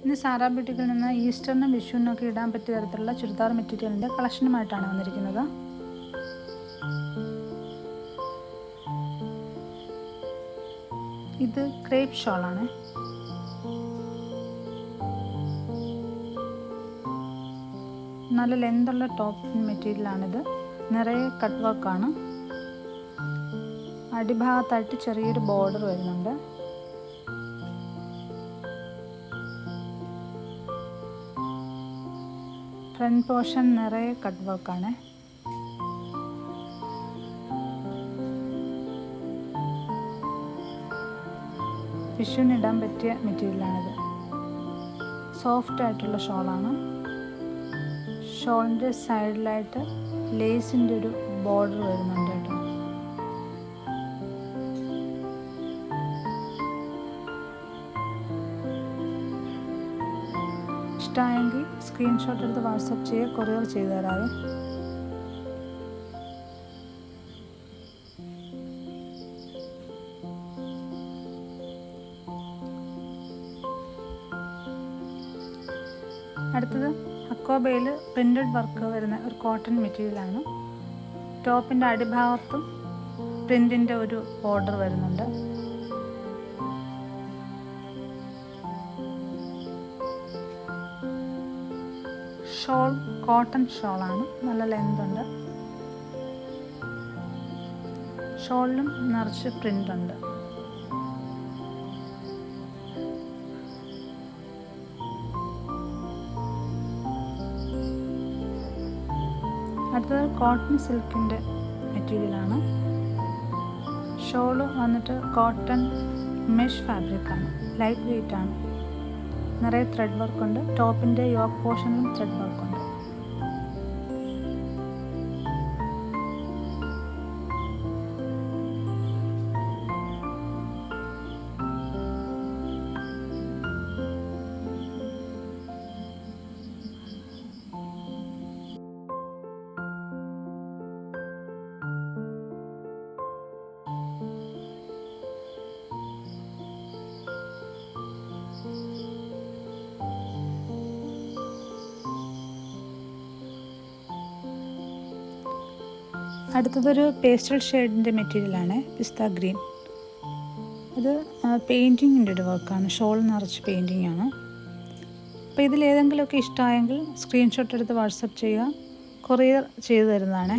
ഇന്ന് സാറാ ബ്യൂട്ടിക്കിൽ നിന്ന് ഈസ്റ്ററിനും വിഷുവിനൊക്കെ ഇടാൻ പറ്റിയ തരത്തിലുള്ള ചുരിദാർ മെറ്റീരിയലിൻ്റെ കളക്ഷനുമായിട്ടാണ് വന്നിരിക്കുന്നത്. ഇത് ക്രേപ്പ് ഷോളാണ്. നല്ല ലെന്തുള്ള ടോപ്പ് മെറ്റീരിയലാണിത്. നിറയെ കട്ട് വർക്കാണ്. അടിഭാഗത്തായിട്ട് ചെറിയൊരു ബോർഡർ വരുന്നുണ്ട്. ഫ്രണ്ട് പോർഷൻ നിറയെ കട്ട് വർക്കാണ്. വിഷുവിനിടാൻ പറ്റിയ മെറ്റീരിയലാണിത്. സോഫ്റ്റ് ആയിട്ടുള്ള ഷോളാണ്. ഷോളിൻ്റെ സൈഡിലായിട്ട് ലേസിൻ്റെ ഒരു ബോർഡർ വരുന്നുണ്ട് കേട്ടോ. ഇഷ്ടമായെങ്കിൽ സ്ക്രീൻഷോട്ട് എടുത്ത് വാട്സപ്പ് ചെയ്യുക, കൊറിയർ ചെയ്തു തരാവേ. അടുത്തത് അക്കോബയിൽ പ്രിൻറ്റഡ് വർക്ക് വരുന്ന ഒരു കോട്ടൺ മെറ്റീരിയലാണ്. ടോപ്പിൻ്റെ അടിഭാഗത്തും പ്രിൻറ്റിൻ്റെ ഒരു ബോർഡർ വരുന്നുണ്ട്. ഷോൾ കോട്ടൺ ഷോളാണ്. നല്ല ലെന്തുണ്ട്. ഷോളിലും നിറച്ച് പ്രിൻ്റ് ഉണ്ട്. അടുത്തത് കോട്ടൺ സിൽക്കിൻ്റെ മെറ്റീരിയലാണ്. ഷോള് വന്നിട്ട് കോട്ടൺ മെഷ് ഫാബ്രിക്കാണ്. ലൈറ്റ് വെയ്റ്റ് ആണ്. നിറയെ ത്രെഡ് വർക്കുണ്ട്. ടോപ്പിൻ്റെ യോക്ക് പോർഷനിലും ത്രെഡ് വർക്കുണ്ട്. അടുത്തതൊരു പേസ്റ്റൽ ഷെയ്ഡിൻ്റെ മെറ്റീരിയലാണ്. പിസ്ത ഗ്രീൻ. ഇത് പെയിൻറ്റിങ്ങിൻ്റെ ഒരു വർക്കാണ്. ഷോൾ നിറച്ച് പെയിൻറ്റിങ് ആണ്. അപ്പോൾ ഇതിലേതെങ്കിലുമൊക്കെ ഇഷ്ടമായെങ്കിൽ സ്ക്രീൻഷോട്ട് എടുത്ത് വാട്സപ്പ് ചെയ്യുക, കൊറിയർ ചെയ്തു തരുന്നതാണ്.